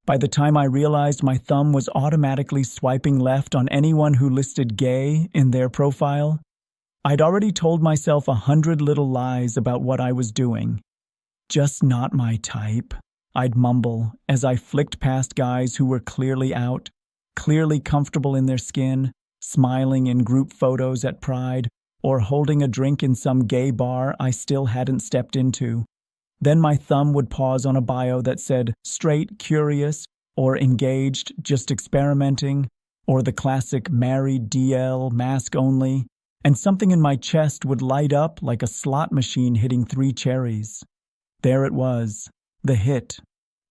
By the time I realized, my thumb was automatically swiping left on anyone who listed gay in their profile. I'd already told myself 100 little lies about what I was doing. Just not my type, I'd mumble as I flicked past guys who were clearly out, clearly comfortable in their skin, smiling in group photos at Pride, or holding a drink in some gay bar I still hadn't stepped into. Then my thumb would pause on a bio that said straight, curious, or engaged, just experimenting, or the classic married DL, mask only, and something in my chest would light up like a slot machine hitting 3 cherries. There it was, the hit.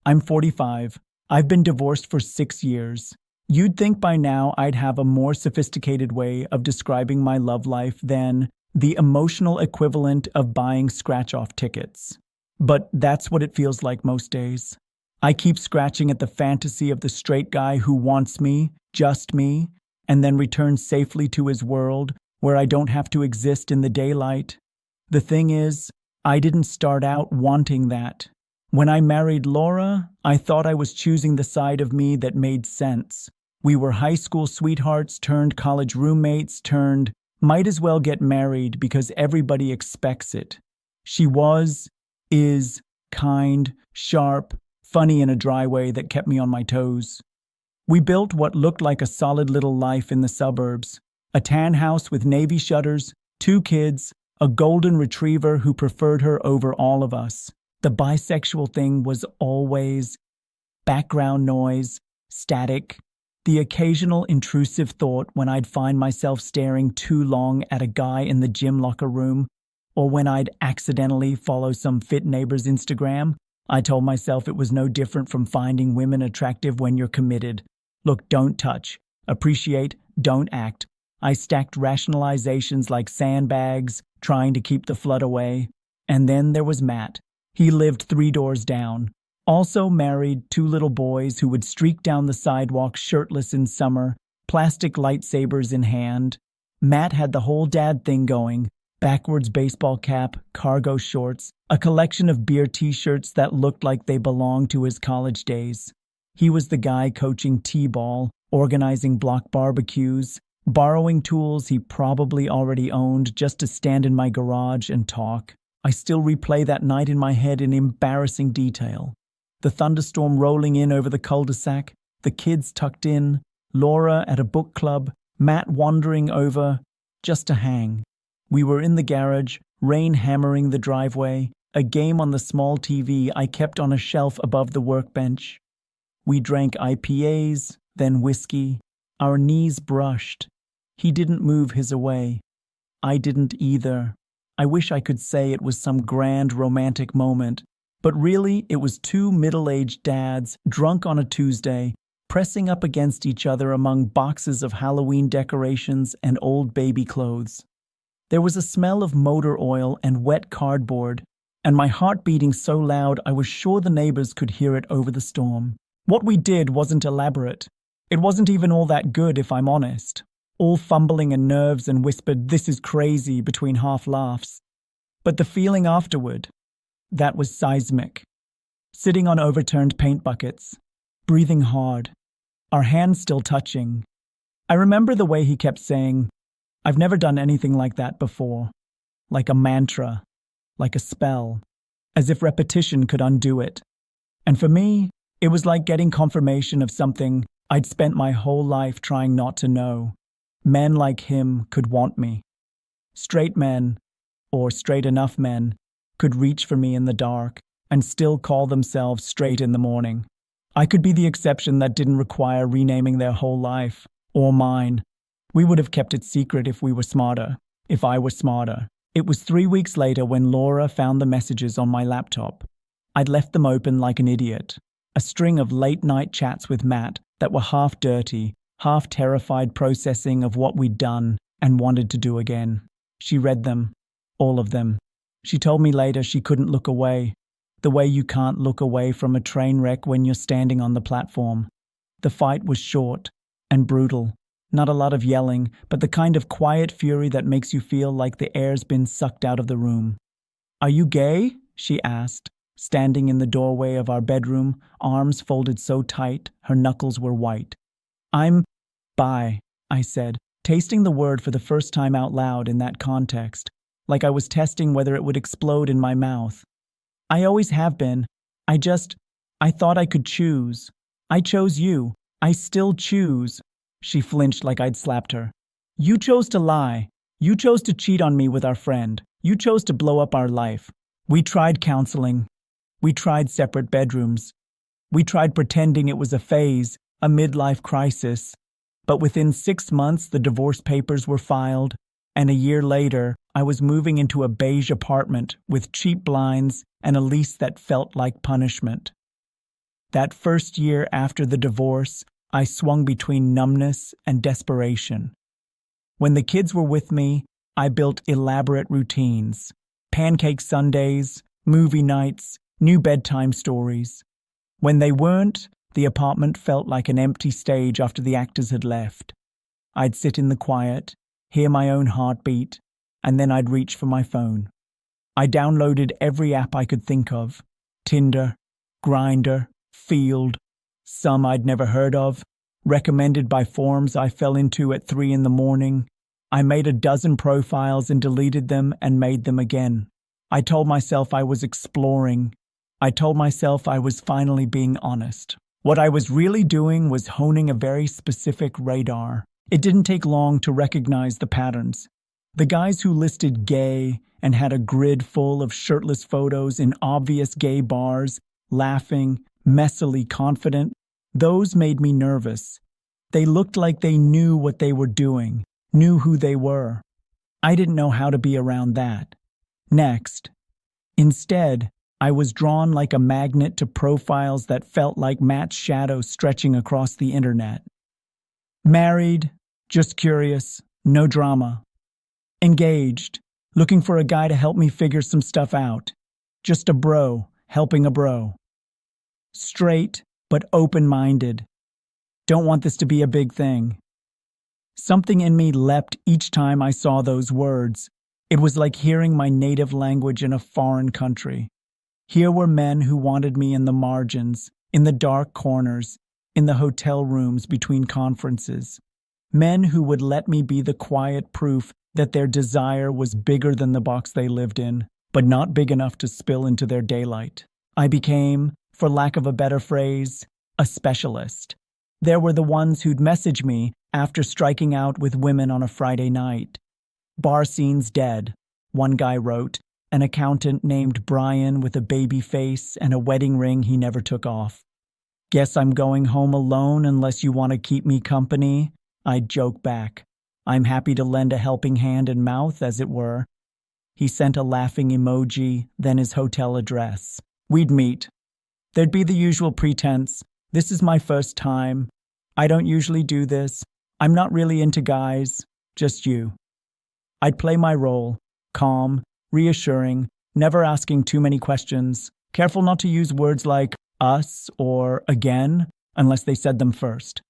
I'm 45. I've been divorced for 6 years. You'd think by now I'd have a more sophisticated way of describing my love life than the emotional equivalent of buying scratch-off tickets. But that's what it feels like most days. I keep scratching at the fantasy of the straight guy who wants me, just me, and then returns safely to his world where I don't have to exist in the daylight. The thing is, I didn't start out wanting that. When I married Laura, I thought I was choosing the side of me that made sense. We were high school sweethearts turned college roommates turned might as well get married because everybody expects it. She is, kind, sharp, funny in a dry way that kept me on my toes. We built what looked like a solid little life in the suburbs. A tan house with navy shutters, 2 kids, a golden retriever who preferred her over all of us. The bisexual thing was always background noise, static, the occasional intrusive thought when I'd find myself staring too long at a guy in the gym locker room, or when I'd accidentally follow some fit neighbor's Instagram. I told myself it was no different from finding women attractive when you're committed. Look, don't touch. Appreciate, don't act. I stacked rationalizations like sandbags, trying to keep the flood away. And then there was Matt. He lived 3 doors down. Also married, 2 little boys who would streak down the sidewalk shirtless in summer, plastic lightsabers in hand. Matt had the whole dad thing going. Backwards baseball cap, cargo shorts, a collection of beer t-shirts that looked like they belonged to his college days. He was the guy coaching t-ball, organizing block barbecues, borrowing tools he probably already owned just to stand in my garage and talk. I still replay that night in my head in embarrassing detail. The thunderstorm rolling in over the cul-de-sac, the kids tucked in, Laura at a book club, Matt wandering over just to hang. We were in the garage, rain hammering the driveway, a game on the small TV I kept on a shelf above the workbench. We drank IPAs, then whiskey. Our knees brushed. He didn't move his away. I didn't either. I wish I could say it was some grand romantic moment, but really it was 2 middle-aged dads, drunk on a Tuesday, pressing up against each other among boxes of Halloween decorations and old baby clothes. There was a smell of motor oil and wet cardboard, and my heart beating so loud I was sure the neighbors could hear it over the storm. What we did wasn't elaborate. It wasn't even all that good, if I'm honest. All fumbling and nerves and whispered, "This is crazy," between half laughs. But the feeling afterward, that was seismic. Sitting on overturned paint buckets, breathing hard, our hands still touching. I remember the way he kept saying, "I've never done anything like that before." Like a mantra, like a spell, as if repetition could undo it. And for me, it was like getting confirmation of something I'd spent my whole life trying not to know. Men like him could want me. Straight men, or straight enough men, could reach for me in the dark and still call themselves straight in the morning. I could be the exception that didn't require renaming their whole life, or mine. We would have kept it secret if we were smarter, if I were smarter. It was 3 weeks later when Laura found the messages on my laptop. I'd left them open like an idiot. A string of late-night chats with Matt that were half dirty, half terrified processing of what we'd done and wanted to do again. She read them, all of them. She told me later she couldn't look away, the way you can't look away from a train wreck when you're standing on the platform. The fight was short and brutal. Not a lot of yelling, but the kind of quiet fury that makes you feel like the air's been sucked out of the room. "Are you gay?" she asked. standing in the doorway of our bedroom, arms folded so tight, her knuckles were white. I'm bi, I said, tasting the word for the first time out loud in that context, like I was testing whether it would explode in my mouth. I always have been. I thought I could choose. I chose you. I still choose. She flinched like I'd slapped her. You chose to lie. You chose to cheat on me with our friend. You chose to blow up our life. We tried counseling. We tried separate bedrooms. We tried pretending it was a phase, a midlife crisis. But within 6 months, the divorce papers were filed, and a year later, I was moving into a beige apartment with cheap blinds and a lease that felt like punishment. That first year after the divorce, I swung between numbness and desperation. When the kids were with me, I built elaborate routines. Pancake Sundays, movie nights, new bedtime stories. When they weren't, the apartment felt like an empty stage after the actors had left. I'd sit in the quiet, hear my own heartbeat, and then I'd reach for my phone. I downloaded every app I could think of. Tinder, Grindr, Field, some I'd never heard of, recommended by forums I fell into at 3 a.m. I made a dozen profiles and deleted them and made them again. I told myself I was exploring. I told myself I was finally being honest. What I was really doing was honing a very specific radar. It didn't take long to recognize the patterns. The guys who listed gay and had a grid full of shirtless photos in obvious gay bars, laughing, messily confident, those made me nervous. They looked like they knew what they were doing, knew who they were. I didn't know how to be around that. Next. Instead, I was drawn like a magnet to profiles that felt like Matt's shadow stretching across the internet. Married, just curious, no drama. Engaged, looking for a guy to help me figure some stuff out. Just a bro, helping a bro. Straight, but open-minded. Don't want this to be a big thing. Something in me leapt each time I saw those words. It was like hearing my native language in a foreign country. Here were men who wanted me in the margins, in the dark corners, in the hotel rooms between conferences. Men who would let me be the quiet proof that their desire was bigger than the box they lived in, but not big enough to spill into their daylight. I became, for lack of a better phrase, a specialist. There were the ones who'd message me after striking out with women on a Friday night. Bar scene's dead, one guy wrote, an accountant named Brian with a baby face and a wedding ring he never took off. Guess I'm going home alone unless you want to keep me company, I'd joke back. I'm happy to lend a helping hand and mouth, as it were. He sent a laughing emoji, then his hotel address. We'd meet. There'd be the usual pretense. This is my first time. I don't usually do this. I'm not really into guys. Just you. I'd play my role. Calm, reassuring, never asking too many questions. Careful not to use words like us or again unless they said them first.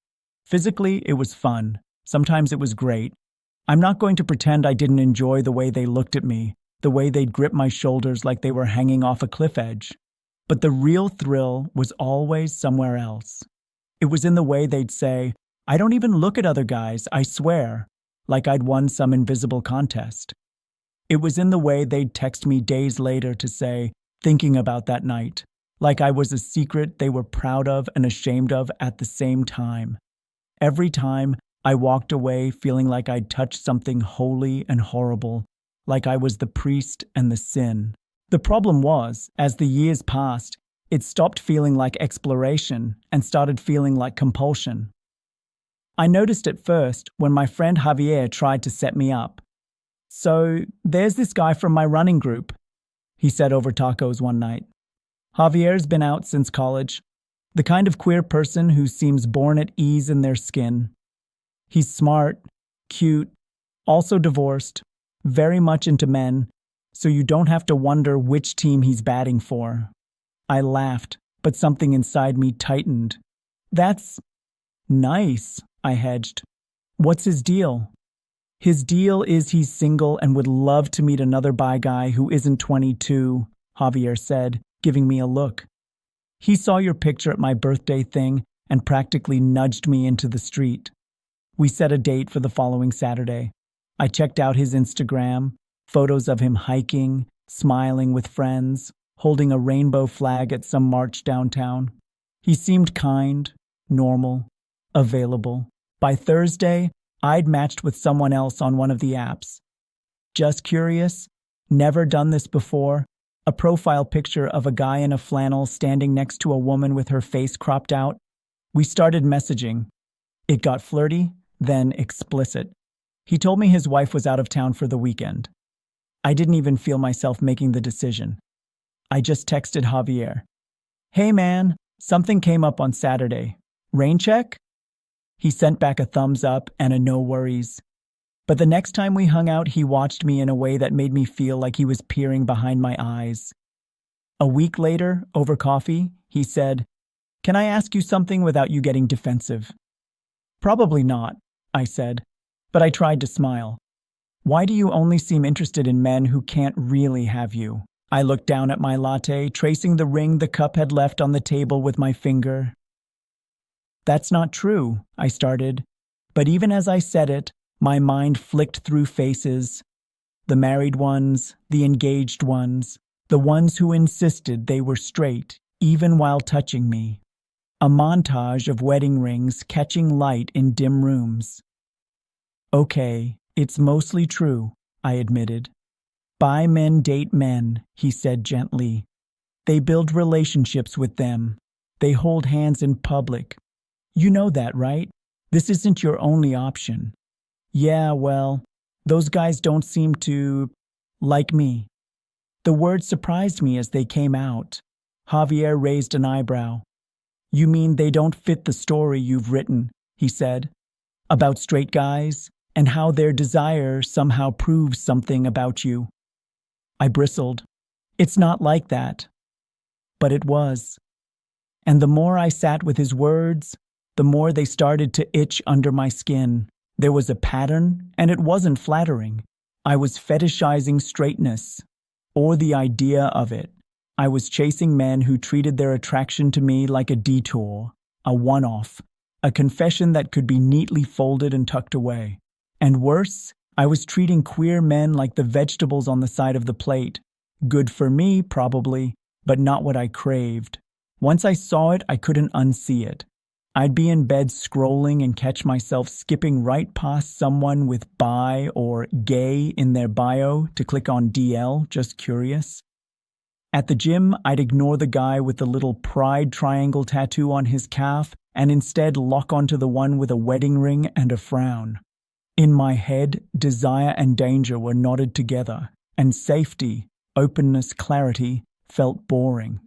Physically, it was fun. Sometimes it was great. I'm not going to pretend I didn't enjoy the way they looked at me, the way they'd grip my shoulders like they were hanging off a cliff edge. But the real thrill was always somewhere else. It was in the way they'd say, I don't even look at other guys, I swear, like I'd won some invisible contest. It was in the way they'd text me days later to say, thinking about that night, like I was a secret they were proud of and ashamed of at the same time. Every time, I walked away feeling like I'd touched something holy and horrible, like I was the priest and the sin. The problem was, as the years passed, it stopped feeling like exploration and started feeling like compulsion. I noticed it first when my friend Javier tried to set me up. So, there's this guy from my running group, he said over tacos one night. Javier's been out since college, the kind of queer person who seems born at ease in their skin. He's smart, cute, also divorced, very much into men, so you don't have to wonder which team he's batting for. I laughed, but something inside me tightened. That's nice, I hedged. What's his deal? His deal is he's single and would love to meet another bi guy who isn't 22, Javier said, giving me a look. He saw your picture at my birthday thing and practically nudged me into the street. We set a date for the following Saturday. I checked out his Instagram, photos of him hiking, smiling with friends, holding a rainbow flag at some march downtown. He seemed kind, normal, available. By Thursday, I'd matched with someone else on one of the apps. Just curious, never done this before, a profile picture of a guy in a flannel standing next to a woman with her face cropped out. We started messaging. It got flirty, then explicit. He told me his wife was out of town for the weekend. I didn't even feel myself making the decision. I just texted Javier. "Hey man, something came up on Saturday. Rain check?" He sent back a thumbs up and a no worries. But the next time we hung out, he watched me in a way that made me feel like he was peering behind my eyes. A week later, over coffee, he said, "Can I ask you something without you getting defensive?" "Probably not," I said, but I tried to smile. "Why do you only seem interested in men who can't really have you?" I looked down at my latte, tracing the ring the cup had left on the table with my finger. "That's not true," I started, but even as I said it, my mind flicked through faces. The married ones, the engaged ones, the ones who insisted they were straight, even while touching me. A montage of wedding rings catching light in dim rooms. "Okay, it's mostly true," I admitted. "Bi men date men," he said gently. "They build relationships with them. They hold hands in public. You know that, right? This isn't your only option." "Yeah, well, those guys don't seem to like me." The words surprised me as they came out. Javier raised an eyebrow. "You mean they don't fit the story you've written," he said, "about straight guys and how their desire somehow proves something about you?" I bristled. "It's not like that." But it was. And the more I sat with his words, the more they started to itch under my skin. There was a pattern, and it wasn't flattering. I was fetishizing straightness, or the idea of it. I was chasing men who treated their attraction to me like a detour, a one-off, a confession that could be neatly folded and tucked away. And worse, I was treating queer men like the vegetables on the side of the plate. Good for me, probably, but not what I craved. Once I saw it, I couldn't unsee it. I'd be in bed scrolling and catch myself skipping right past someone with bi or gay in their bio to click on DL, just curious. At the gym, I'd ignore the guy with the little pride triangle tattoo on his calf and instead lock onto the one with a wedding ring and a frown. In my head, desire and danger were knotted together, and safety, openness, clarity felt boring.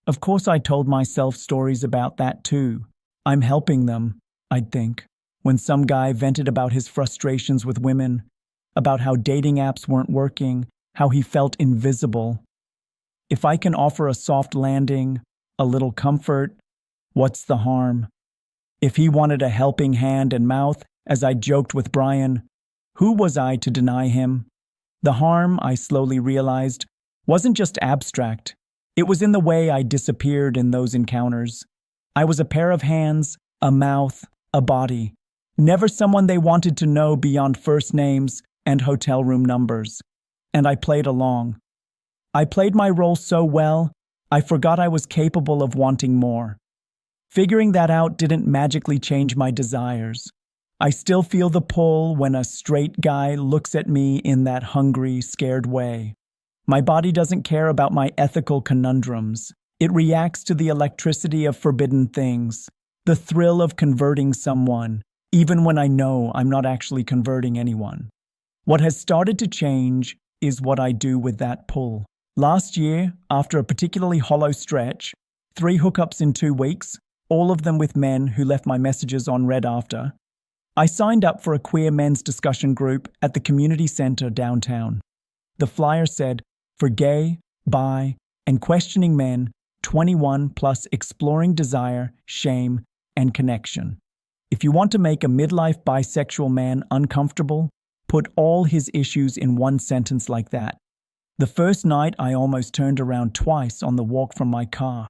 Of course, I told myself stories about that too. I'm helping them, I'd think, when some guy vented about his frustrations with women, about how dating apps weren't working, how he felt invisible. If I can offer a soft landing, a little comfort, what's the harm? If he wanted a helping hand and mouth, as I joked with Brian, who was I to deny him? The harm, I slowly realized, wasn't just abstract. It was in the way I disappeared in those encounters. I was a pair of hands, a mouth, a body. Never someone they wanted to know beyond first names and hotel room numbers. And I played along. I played my role so well, I forgot I was capable of wanting more. Figuring that out didn't magically change my desires. I still feel the pull when a straight guy looks at me in that hungry, scared way. My body doesn't care about my ethical conundrums. It reacts to the electricity of forbidden things, the thrill of converting someone, even when I know I'm not actually converting anyone. What has started to change is what I do with that pull. Last year, after a particularly hollow stretch, 3 hookups in 2 weeks, all of them with men who left my messages on read after, I signed up for a queer men's discussion group at the community center downtown. The flyer said, for gay, bi, and questioning men, 21 plus exploring desire, shame, and connection. If you want to make a midlife bisexual man uncomfortable, put all his issues in one sentence like that. The first night, I almost turned around twice on the walk from my car.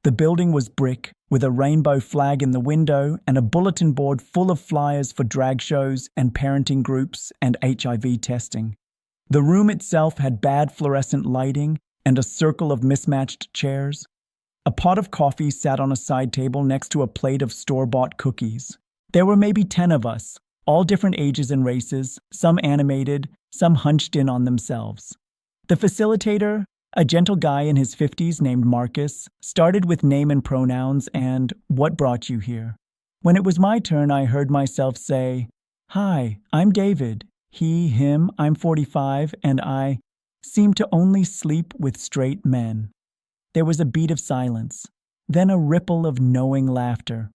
The building was brick, with a rainbow flag in the window and a bulletin board full of flyers for drag shows and parenting groups and HIV testing. The room itself had bad fluorescent lighting and a circle of mismatched chairs. A pot of coffee sat on a side table next to a plate of store-bought cookies. There were maybe 10 of us, all different ages and races, some animated, some hunched in on themselves. The facilitator, a gentle guy in his 50s named Marcus, started with name and pronouns and "What brought you here?" When it was my turn, I heard myself say, "Hi, I'm David. He, him, I'm 45, and I seem to only sleep with straight men." There was a beat of silence, then a ripple of knowing laughter.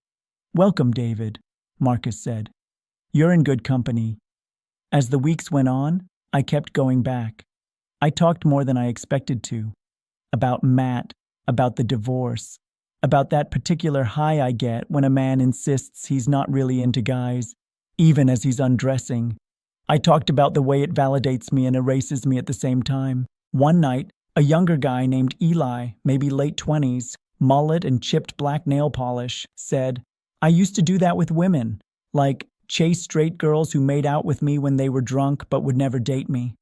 "Welcome, David," Marcus said. "You're in good company." As the weeks went on, I kept going back. I talked more than I expected to. About Matt, about the divorce, about that particular high I get when a man insists he's not really into guys, even as he's undressing. I talked about the way it validates me and erases me at the same time. One night, a younger guy named Eli, maybe late 20s, mullet and chipped black nail polish, said, "I used to do that with women, like chase straight girls who made out with me when they were drunk but would never date me.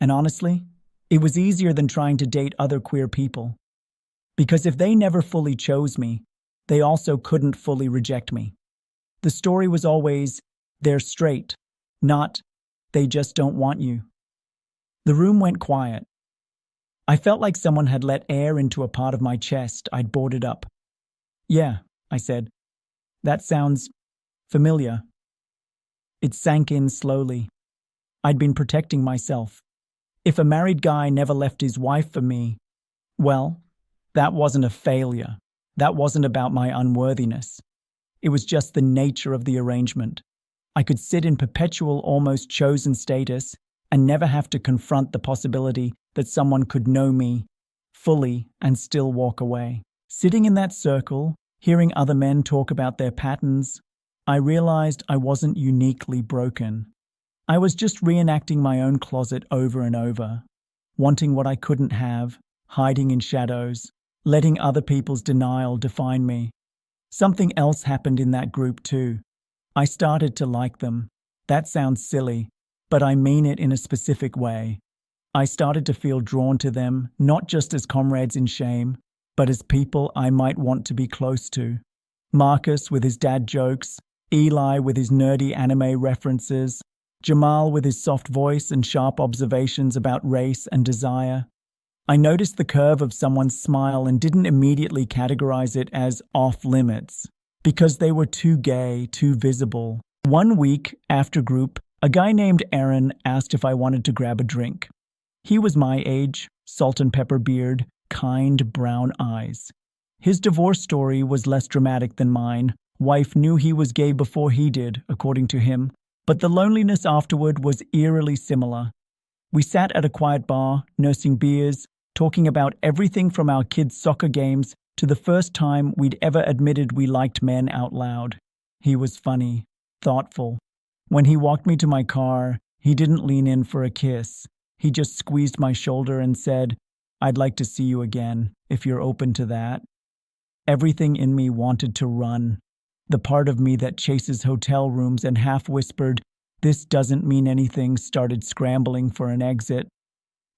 And honestly, it was easier than trying to date other queer people. Because if they never fully chose me, they also couldn't fully reject me. The story was always, they're straight, not, they just don't want you." The room went quiet. I felt like someone had let air into a part of my chest I'd boarded up. "Yeah," I said. "That sounds familiar." It sank in slowly. I'd been protecting myself. If a married guy never left his wife for me, well, that wasn't a failure. That wasn't about my unworthiness. It was just the nature of the arrangement. I could sit in perpetual, almost chosen status and never have to confront the possibility that someone could know me fully and still walk away. Sitting in that circle, hearing other men talk about their patterns, I realized I wasn't uniquely broken. I was just reenacting my own closet over and over, wanting what I couldn't have, hiding in shadows, letting other people's denial define me. Something else happened in that group too. I started to like them. That sounds silly, but I mean it in a specific way. I started to feel drawn to them, not just as comrades in shame, but as people I might want to be close to. Marcus with his dad jokes, Eli with his nerdy anime references, Jamal with his soft voice and sharp observations about race and desire. I noticed the curve of someone's smile and didn't immediately categorize it as off limits, because they were too gay, too visible. One week after group, a guy named Aaron asked if I wanted to grab a drink. He was my age, salt and pepper beard, kind brown eyes. His divorce story was less dramatic than mine. Wife knew he was gay before he did, according to him, but the loneliness afterward was eerily similar. We sat at a quiet bar, nursing beers, talking about everything from our kids' soccer games to the first time we'd ever admitted we liked men out loud. He was funny, thoughtful. When he walked me to my car, he didn't lean in for a kiss. He just squeezed my shoulder and said, "I'd like to see you again, if you're open to that." Everything in me wanted to run. The part of me that chases hotel rooms and half-whispered, "This doesn't mean anything," started scrambling for an exit.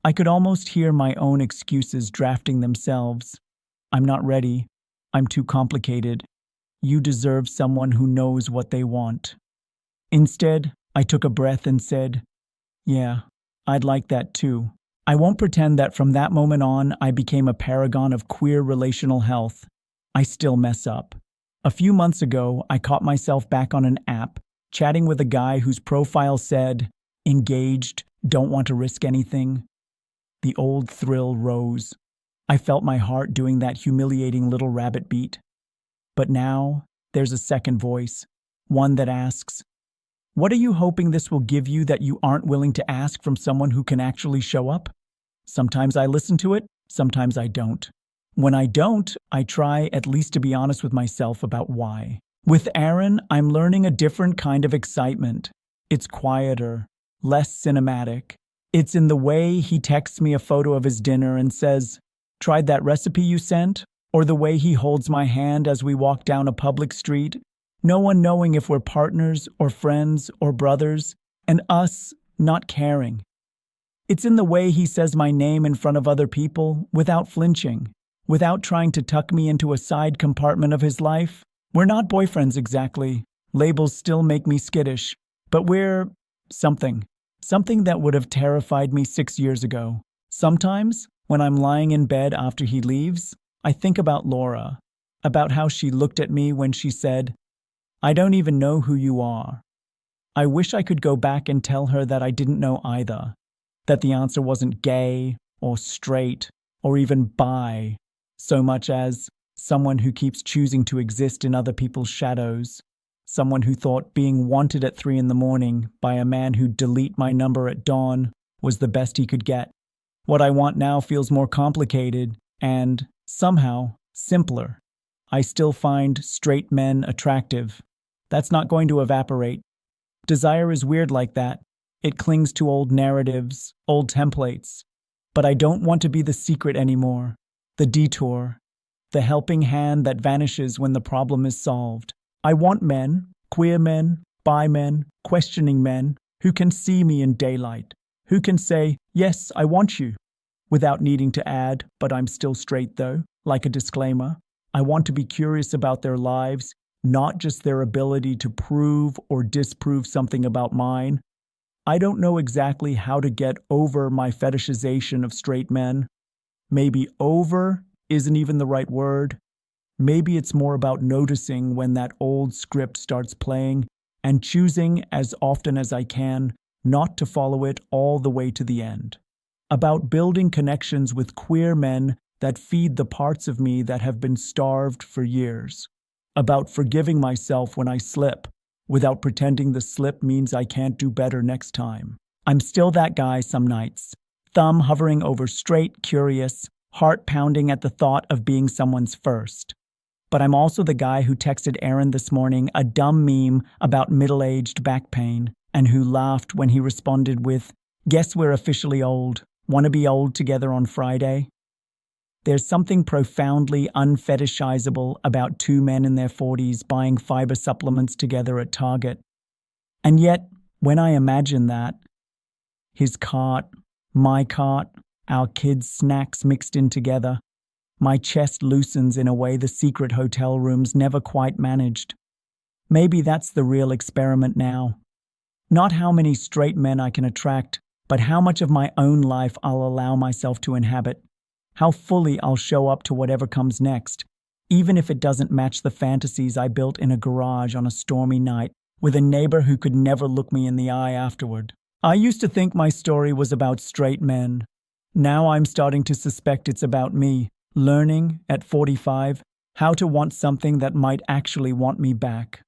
I could almost hear my own excuses drafting themselves. "I'm not ready. I'm too complicated. You deserve someone who knows what they want." Instead, I took a breath and said, "Yeah, I'd like that too." I won't pretend that from that moment on, I became a paragon of queer relational health. I still mess up. A few months ago, I caught myself back on an app, chatting with a guy whose profile said, "Engaged, don't want to risk anything." The old thrill rose. I felt my heart doing that humiliating little rabbit beat. But now, there's a second voice, one that asks, "What are you hoping this will give you that you aren't willing to ask from someone who can actually show up?" Sometimes I listen to it, sometimes I don't. When I don't, I try at least to be honest with myself about why. With Aaron, I'm learning a different kind of excitement. It's quieter, less cinematic, It's in the way he texts me a photo of his dinner and says, "Tried that recipe you sent?" Or the way he holds my hand as we walk down a public street, no one knowing if we're partners or friends or brothers, and us not caring. It's in the way he says my name in front of other people without flinching, without trying to tuck me into a side compartment of his life. We're not boyfriends exactly. Labels still make me skittish, but we're something. Something that would have terrified me 6 years ago. Sometimes, when I'm lying in bed after he leaves, I think about Laura, about how she looked at me when she said, "I don't even know who you are." I wish I could go back and tell her that I didn't know either, that the answer wasn't gay or straight or even bi, so much as someone who keeps choosing to exist in other people's shadows. Someone who thought being wanted at 3 in the morning by a man who'd delete my number at dawn was the best he could get. What I want now feels more complicated and, somehow, simpler. I still find straight men attractive. That's not going to evaporate. Desire is weird like that. It clings to old narratives, old templates. But I don't want to be the secret anymore, the detour, the helping hand that vanishes when the problem is solved. I want men, queer men, bi men, questioning men, who can see me in daylight, who can say, "Yes, I want you," without needing to add, "But I'm still straight though," like a disclaimer. I want to be curious about their lives, not just their ability to prove or disprove something about mine. I don't know exactly how to get over my fetishization of straight men. Maybe over isn't even the right word. Maybe it's more about noticing when that old script starts playing and choosing as often as I can not to follow it all the way to the end. About building connections with queer men that feed the parts of me that have been starved for years. About forgiving myself when I slip, without pretending the slip means I can't do better next time. I'm still that guy some nights, thumb hovering over straight, curious, heart pounding at the thought of being someone's first. But I'm also the guy who texted Aaron this morning a dumb meme about middle-aged back pain, and who laughed when he responded with, "Guess we're officially old. Want to be old together on Friday?" There's something profoundly unfetishizable about two men in their 40s buying fiber supplements together at Target. And yet, when I imagine that, his cart, my cart, our kids' snacks mixed in together, my chest loosens in a way the secret hotel rooms never quite managed. Maybe that's the real experiment now. Not how many straight men I can attract, but how much of my own life I'll allow myself to inhabit. How fully I'll show up to whatever comes next, even if it doesn't match the fantasies I built in a garage on a stormy night with a neighbor who could never look me in the eye afterward. I used to think my story was about straight men. Now I'm starting to suspect it's about me, learning, at 45, how to want something that might actually want me back.